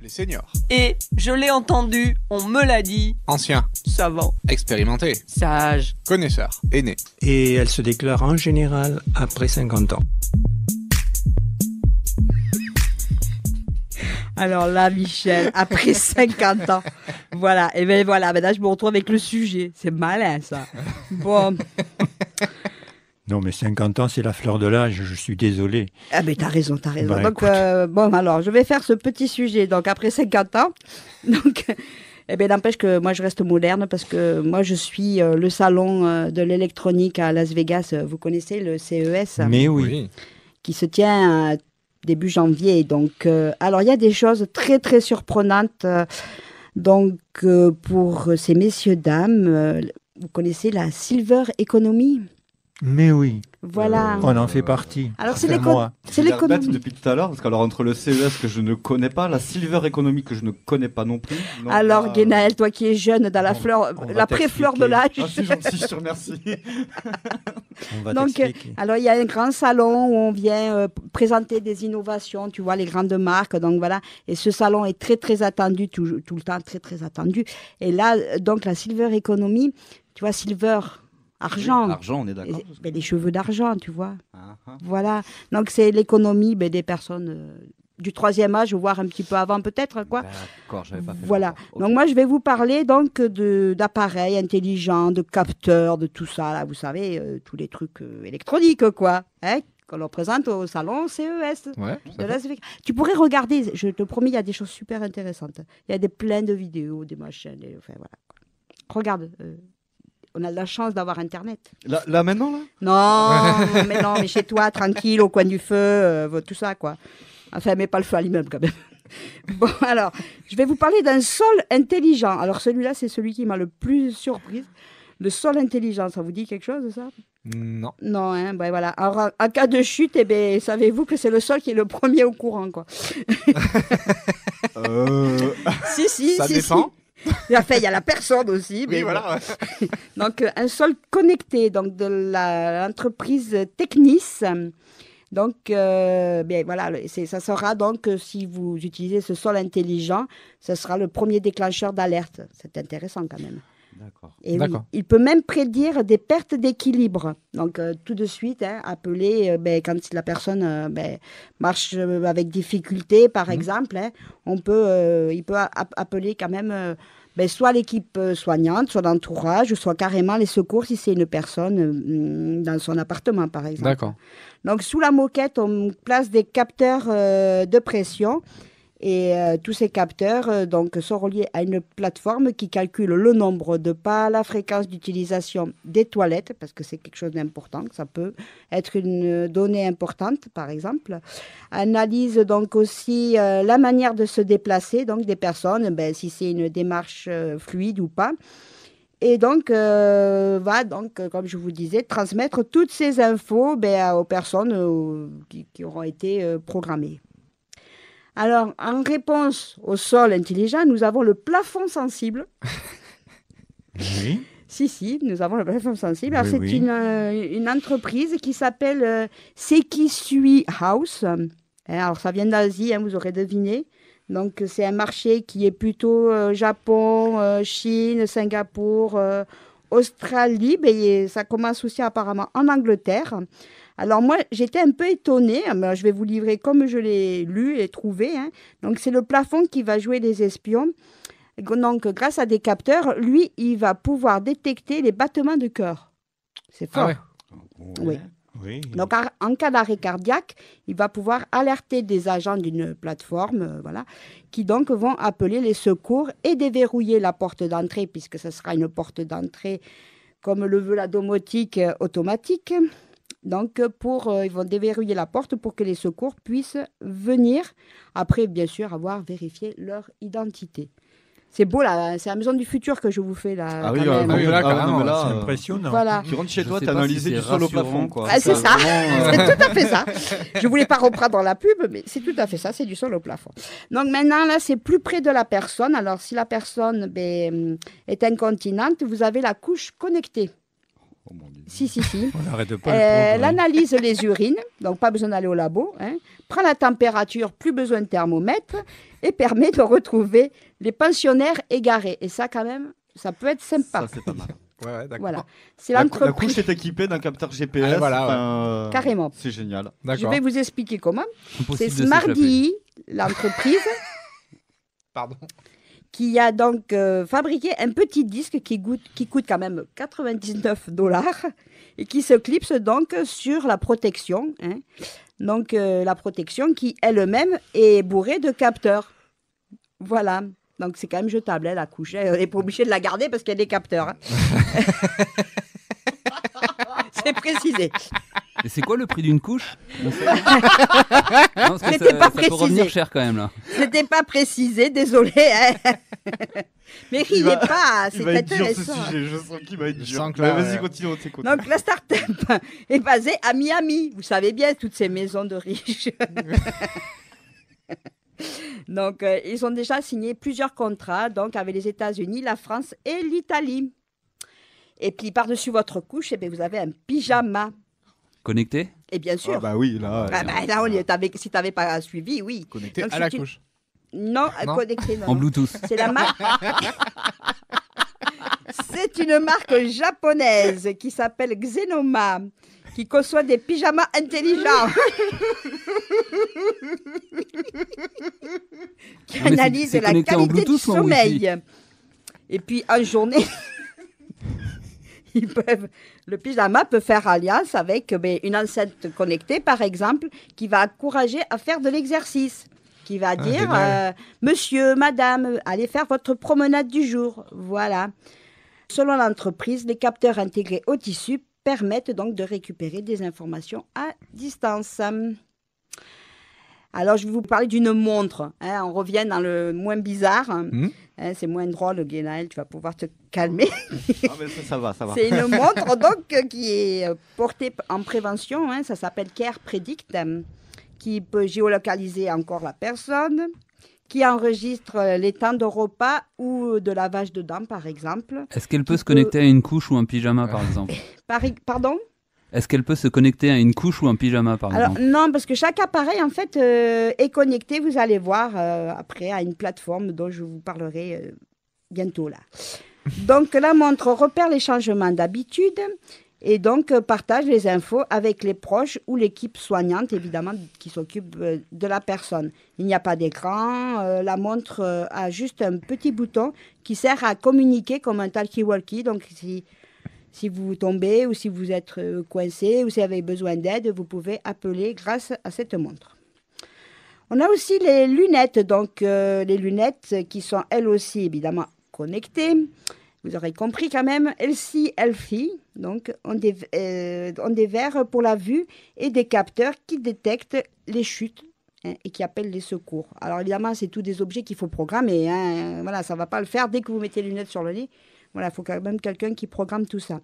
Les seniors. Et je l'ai entendu, on me l'a dit. Anciens. Savant. Expérimentés. Sage. Connaisseurs. Aînés. Et elle se déclare en général après 50 ans. Alors là, Michel, après 50 ans, voilà. Et bien voilà, maintenant je me retrouve avec le sujet. C'est malin, ça. Bon. Non, mais 50 ans, c'est la fleur de l'âge, je suis désolé. Ah, mais t'as raison, t'as raison. Bah, Donc, bon, alors, je vais faire ce petit sujet. Donc, après 50 ans, donc, eh bien, n'empêche que moi, je reste moderne parce que moi, je suis le salon de l'électronique à Las Vegas. Vous connaissez le CES? Mais oui. Qui se tient début janvier. Donc, alors, il y a des choses très, très surprenantes. Donc, pour ces messieurs, dames, vous connaissez la Silver Economy? Mais oui. Voilà. On en fait partie. Alors, c'est l'économie. Depuis tout à l'heure, parce qu'alors entre le CES que je ne connais pas, la Silver Economy que je ne connais pas non plus. Non, alors, Guénaël, toi qui es jeune dans la fleur, la pré-fleur de l'âge. Ah, c'est gentil, je te remercie. On va donc, t'expliquer. alors, il y a un grand salon où on vient présenter des innovations, tu vois, les grandes marques. Donc, voilà. Et ce salon est très, très attendu, tout le temps, très, très attendu. Et là, donc, la Silver Economy, tu vois, Silver. Argent. Oui, argent, on est d'accord. Ben, les cheveux d'argent, tu vois. Voilà. Donc, c'est l'économie des personnes du troisième âge, voire un petit peu avant peut-être, quoi. D'accord, j'avais pas fait. Voilà. Okay. Donc, moi, je vais vous parler donc d'appareils intelligents, de capteurs, de tout ça, là, vous savez, tous les trucs électroniques, quoi. Hein, qu'on leur présente au salon CES. Ouais, tu pourrais regarder, je te promets, il y a des choses super intéressantes. Il y a plein de vidéos, des machines, enfin, voilà. Regarde. On a de la chance d'avoir Internet. Là maintenant, là Non, mais chez toi, tranquille, au coin du feu, tout ça, quoi. Enfin, mais pas le feu à l'immeuble, quand même. Bon, alors, je vais vous parler d'un sol intelligent. Alors, celui-là, c'est celui qui m'a le plus surprise. Le sol intelligent, ça vous dit quelque chose, ça? Non. Non, hein, ben voilà. Alors, en cas de chute, eh ben, savez-vous que c'est le sol qui est le premier au courant, quoi. Si. Ça dépend. Enfin, il y a la personne aussi. Oui, voilà. Ouais. Donc, un sol connecté, donc de l'entreprise Technis. Donc, bien, voilà, ça sera donc, si vous utilisez ce sol intelligent, ce sera le premier déclencheur d'alerte. C'est intéressant quand même. D'accord. Et oui, il peut même prédire des pertes d'équilibre. Donc, tout de suite, appeler, quand la personne marche avec difficulté, par exemple, il peut appeler quand même soit l'équipe soignante, soit l'entourage, soit carrément les secours si c'est une personne dans son appartement, par exemple. D'accord. Donc, sous la moquette, on place des capteurs de pression. Et tous ces capteurs donc, sont reliés à une plateforme qui calcule le nombre de pas, la fréquence d'utilisation des toilettes, parce que c'est quelque chose d'important, ça peut être une donnée importante, par exemple. Analyse donc aussi la manière de se déplacer donc, des personnes, si c'est une démarche fluide ou pas. Et donc, va donc, comme je vous disais, transmettre toutes ces infos aux personnes qui auront été programmées. Alors, en réponse au sol intelligent, nous avons le plafond sensible. Oui. Si, nous avons le plafond sensible. Alors, Oui, c'est une entreprise qui s'appelle Sekisui House. Alors, ça vient d'Asie, vous aurez deviné. Donc, c'est un marché qui est plutôt Japon, Chine, Singapour, Australie. Mais ça commence aussi apparemment en Angleterre. Alors moi, j'étais un peu étonnée, mais je vais vous livrer comme je l'ai lu et trouvé. Donc c'est le plafond qui va jouer les espions. Donc grâce à des capteurs, lui, il va pouvoir détecter les battements de cœur. C'est fort. Ah ouais. Oui. Donc en cas d'arrêt cardiaque, il va pouvoir alerter des agents d'une plateforme, qui donc vont appeler les secours et déverrouiller la porte d'entrée, puisque ce sera une porte d'entrée comme le veut la domotique automatique. Donc, ils vont déverrouiller la porte pour que les secours puissent venir, après, bien sûr, avoir vérifié leur identité. C'est beau, là. C'est la maison du futur que je vous fais, là. Ah oui, c'est impressionnant. Voilà. Tu rentres chez toi, tu as analysé du sol au plafond, quoi. Ah, c'est ça. C'est tout à fait ça. Je ne voulais pas reprendre la pub, mais c'est tout à fait ça. C'est du sol au plafond. Donc, maintenant, là, c'est plus près de la personne. Alors, si la personne est incontinente, vous avez la couche connectée. Oh mon Dieu. Si. On n'arrête pas le progrès. Elle analyse les urines, donc pas besoin d'aller au labo, hein, prend la température, plus besoin de thermomètre, et permet de retrouver les pensionnaires égarés. Et ça, quand même, ça peut être sympa. Ça, c'est pas mal. Ouais, d'accord. Voilà. C'est La l'entreprise. couche est équipée d'un capteur GPS. Ah, voilà, enfin, Carrément. C'est génial. Je D'accord. vais vous expliquer comment. C'est Impossible de Smarty, l'entreprise, Pardon. qui a donc fabriqué un petit disque qui coûte quand même $99 et qui se clipse donc sur la protection. Hein. Donc la protection qui elle-même est bourrée de capteurs. Voilà. Donc c'est quand même jetable, hein, la couche. On n'est pas obligé de la garder parce qu'il y a des capteurs. Hein. C'est précisé. Et c'est quoi le prix d'une couche? Non, parce que C'était pas ça peut revenir précisé. cher quand même là. C'était pas précisé, désolé. Hein. Mais riez pas, Il c'est va être dur ce intéressant. sujet, je sens qu'il va être Je dur. sens que Ouais, là, vas-y, ouais. continue, on t'écoute. Donc la start-up est basée à Miami. Vous savez bien, toutes ces maisons de riches. Donc ils ont déjà signé plusieurs contrats donc, avec les États-Unis, la France et l'Italie. Et puis par-dessus votre couche, eh bien, vous avez un pyjama. Connecté? Et bien sûr. Ah bah oui, là. Ah bah, là, si tu n'avais pas suivi, oui. Connecté Donc, à la c'est une- couche. Non, Non. connecté, non. En Bluetooth. C'est la marque. C'est une marque japonaise qui s'appelle Xenoma, qui conçoit des pyjamas intelligents. Qui Ah, mais analyse c'est la connecté en qualité du Bluetooth ou en sommeil. Et puis en journée, le pyjama peut faire alliance avec une enceinte connectée, par exemple, qui va encourager à faire de l'exercice. Qui va dire, génial. monsieur, madame, allez faire votre promenade du jour. Voilà. Selon l'entreprise, les capteurs intégrés au tissu permettent donc de récupérer des informations à distance. Alors, je vais vous parler d'une montre. Hein, on revient dans le moins bizarre. Hein, c'est moins drôle, Guénaël, tu vas pouvoir te calmer. Ah, mais ça va. C'est une montre donc qui est portée en prévention. Hein, ça s'appelle Care Predict, qui peut géolocaliser encore la personne, qui enregistre les temps de repas ou de lavage de dents, par exemple. Est-ce qu'elle peut Qui se connecter à une couche ou un pyjama par exemple? Pardon? Est-ce qu'elle peut se connecter à une couche ou un pyjama par Alors, exemple? non, parce que chaque appareil, en fait, est connecté, vous allez voir après, à une plateforme dont je vous parlerai bientôt là. Donc, la montre repère les changements d'habitude et donc partage les infos avec les proches ou l'équipe soignante, évidemment, qui s'occupe de la personne. Il n'y a pas d'écran, la montre a juste un petit bouton qui sert à communiquer comme un talkie-walkie. Donc, si vous tombez ou si vous êtes coincé ou si vous avez besoin d'aide, vous pouvez appeler grâce à cette montre. On a aussi les lunettes, donc les lunettes qui sont elles aussi évidemment connectées. Vous aurez compris quand même, Elfie, donc ont des verres pour la vue et des capteurs qui détectent les chutes et qui appellent les secours. Alors évidemment, c'est tous des objets qu'il faut programmer. Hein. Voilà, ça ne va pas le faire dès que vous mettez les lunettes sur le nez. Voilà, il faut quand même quelqu'un qui programme tout ça.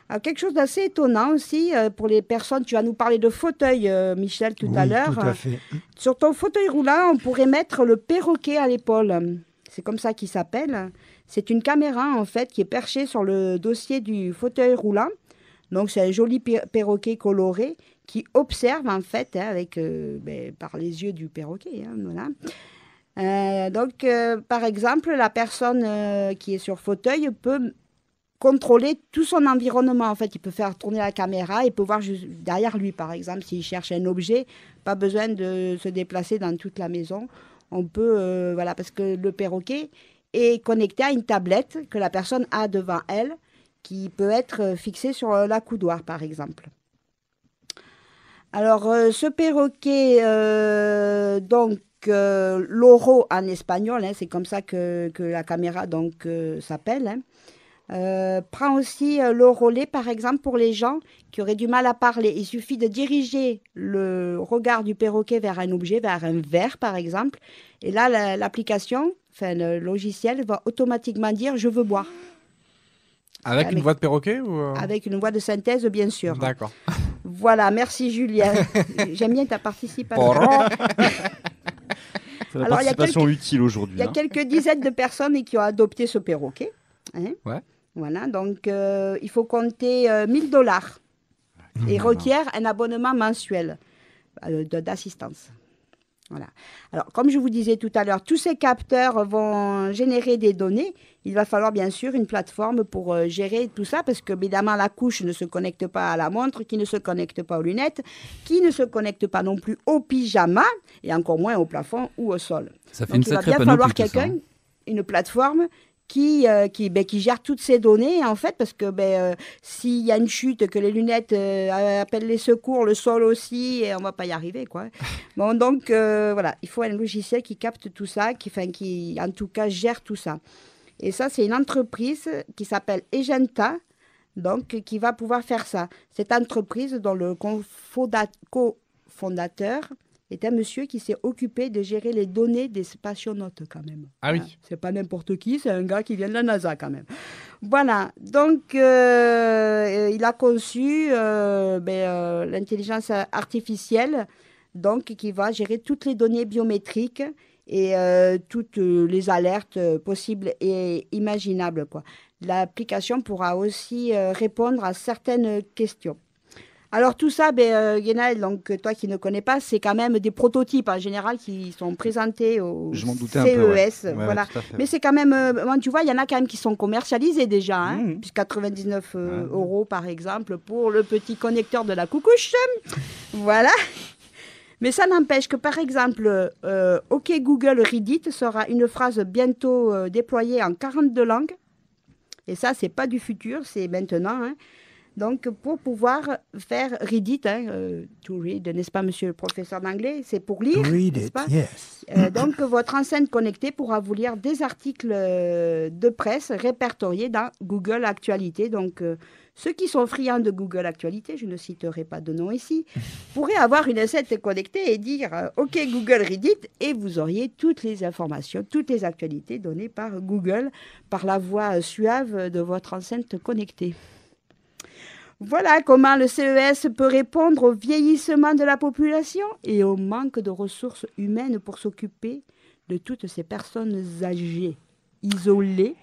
Alors, quelque chose d'assez étonnant aussi pour les personnes, tu vas nous parler de fauteuil, Michel, tout à l'heure. Tout à fait. Sur ton fauteuil roulant, on pourrait mettre le perroquet à l'épaule. C'est comme ça qu'il s'appelle. C'est une caméra, en fait, qui est perchée sur le dossier du fauteuil roulant. Donc, c'est un joli perroquet coloré qui observe, en fait, avec, par les yeux du perroquet. Hein, voilà. Donc, par exemple, la personne qui est sur fauteuil peut contrôler tout son environnement. En fait, il peut faire tourner la caméra et peut voir juste derrière lui, par exemple, s'il cherche un objet. Pas besoin de se déplacer dans toute la maison. On peut, voilà, parce que le perroquet est connecté à une tablette que la personne a devant elle, qui peut être fixée sur la coudoir, par exemple. Alors, ce perroquet, donc, Loro en espagnol, hein, c'est comme ça que la caméra donc s'appelle, hein, prend aussi le relais, par exemple, pour les gens qui auraient du mal à parler. Il suffit de diriger le regard du perroquet vers un objet, vers un verre, par exemple, et là, l'application, enfin, le logiciel va automatiquement dire « je veux boire ». Avec une voix de perroquet ou Avec une voix de synthèse, bien sûr. D'accord. Voilà, merci Julien. J'aime bien ta participation. C'est la Alors, il y a participation utile aujourd'hui. Il y a quelques dizaines de personnes qui ont adopté ce perroquet. Hein. Ouais. Voilà, donc il faut compter 1000 $. Et requiert un abonnement mensuel d'assistance. Voilà. Alors, comme je vous disais tout à l'heure, tous ces capteurs vont générer des données. Il va falloir bien sûr une plateforme pour gérer tout ça, parce que évidemment la couche ne se connecte pas à la montre, qui ne se connecte pas aux lunettes, qui ne se connecte pas non plus au pyjama, et encore moins au plafond ou au sol. Ça fait Donc, une il va sacrée bien falloir panoplie, tout ça, quelqu'un, une plateforme qui gère toutes ces données, en fait, parce que s'il y a une chute, que les lunettes appellent les secours, le sol aussi, et on ne va pas y arriver, quoi. Bon, donc, voilà, il faut un logiciel qui capte tout ça, qui en tout cas, gère tout ça. Et ça, c'est une entreprise qui s'appelle Egenta, donc, qui va pouvoir faire ça. Cette entreprise, dont le cofondateur est un monsieur qui s'est occupé de gérer les données des spationautes, quand même. Ah oui. Voilà. C'est pas n'importe qui, c'est un gars qui vient de la NASA, quand même. Voilà, donc il a conçu l'intelligence artificielle, donc, qui va gérer toutes les données biométriques et toutes les alertes possibles et imaginables, quoi. L'application pourra aussi répondre à certaines questions. Alors tout ça, Guénal, donc toi qui ne connais pas, c'est quand même des prototypes en général qui sont présentés au Je m'en doutais CES. un peu, ouais. Voilà. Ouais, tout à fait. Mais c'est quand même, tu vois, il y en a quand même qui sont commercialisés déjà, hein, puis 99 € par exemple pour le petit connecteur de la coucouche. Voilà. Mais ça n'empêche que, par exemple, OK Google Read It sera une phrase bientôt déployée en 42 langues. Et ça, c'est pas du futur, c'est maintenant, hein. Donc, pour pouvoir faire read it, to read, n'est-ce pas, monsieur le professeur d'anglais? C'est pour lire, Read n'est-ce it, pas? yes. Donc, votre enceinte connectée pourra vous lire des articles de presse répertoriés dans Google Actualité. Donc, ceux qui sont friands de Google Actualité, je ne citerai pas de nom ici, pourraient avoir une enceinte connectée et dire OK Google Read It, et vous auriez toutes les informations, toutes les actualités données par Google, par la voix suave de votre enceinte connectée. Voilà comment le CES peut répondre au vieillissement de la population et au manque de ressources humaines pour s'occuper de toutes ces personnes âgées, isolées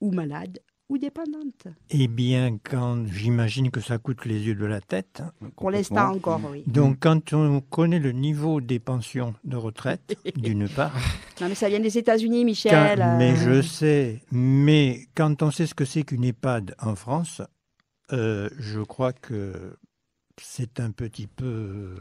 ou malades ou dépendantes. Eh bien, quand j'imagine que ça coûte les yeux de la tête. Pour l'instant encore, oui. Donc, quand on connaît le niveau des pensions de retraite, d'une part. Non, mais ça vient des États-Unis, Michel. Mais je sais. Mais quand on sait ce que c'est qu'une EHPAD en France, je crois que c'est un petit peu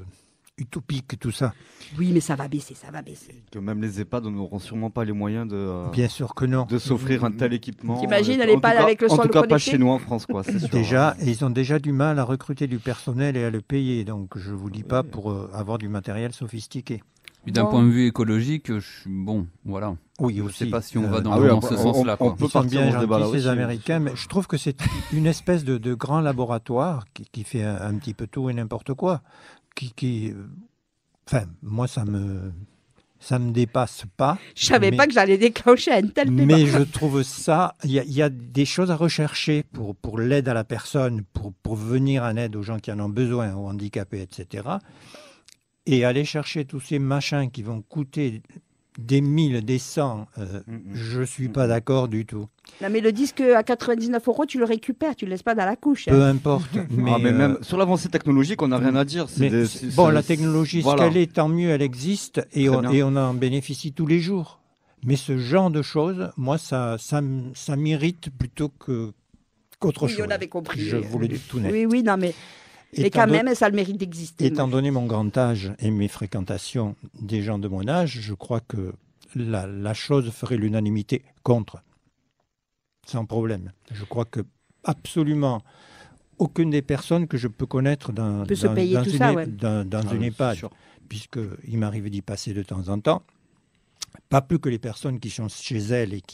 utopique tout ça. Oui, mais ça va baisser, ça va baisser. Que même les EHPAD n'auront sûrement pas les moyens de, Bien sûr que non. de s'offrir un tel équipement. T'imagines, En les tout EHPAD cas- avec le sol En tout cas, pas connecté chez nous en France, quoi, c'est sûr. Déjà, ils ont déjà du mal à recruter du personnel et à le payer. Donc, je ne vous dis pas pour avoir du matériel sophistiqué. Puis d'un Bon. point de vue écologique, bon, voilà. Oui, Je ne aussi. sais pas si on va dans, Ah oui, dans on ce peut- sens-là, on quoi. peut Ils sont partir bien dans ce débat-là gentils, ces aussi, Américains, mais je trouve que c'est une espèce de grand laboratoire qui fait un petit peu tout et n'importe quoi. Enfin, moi, ça me dépasse pas. Je savais mais- pas que j'allais déclencher un tel débat. Mais je trouve ça, il y a des choses à rechercher pour l'aide à la personne, pour venir en aide aux gens qui en ont besoin, aux handicapés, etc. Et aller chercher tous ces machins qui vont coûter des 1000, des 100, je ne suis pas d'accord du tout. Non, mais le disque à 99 €, tu le récupères, tu le laisses pas dans la couche. Peu importe. Mais, Mais, même sur l'avancée technologique, on n'a rien à dire. mais bon, la technologie, voilà. ce qu'elle est, tant mieux, elle existe et Très on, bien. et on en bénéficie tous les jours. Mais ce genre de choses, moi, ça m'irrite plutôt qu'autre Oui, chose. on avait compris. Je vous le dis tout net. Oui, non, mais Étant quand don- même, ça a le mérite d'exister. Étant donné mon grand âge et mes fréquentations des gens de mon âge, je crois que la chose ferait l'unanimité contre. Sans problème. Je crois que absolument aucune des personnes que je peux connaître dans Peut se payer tout une, ça, ouais. dans Ah une oui, EHPAD, c'est sûr. puisqu'il m'arrive d'y passer de temps en temps, pas plus que les personnes qui sont chez elles et qui